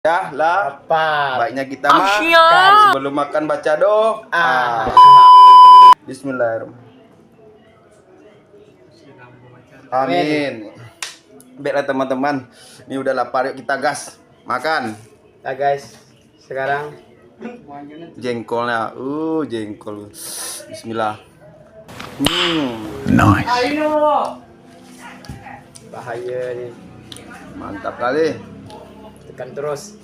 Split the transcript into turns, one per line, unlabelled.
Ya lah, baiknya kita makan sebelum makan baca doa. Bismillahirrahmanirrahim. Amin. Baiklah teman-teman, ini udah lapar, yuk kita gas makan.
Nah guys, sekarang
jengkolnya, jengkol. Bismillah.
Nice.
bahaya nih,
Mantap kali.
tekan terus.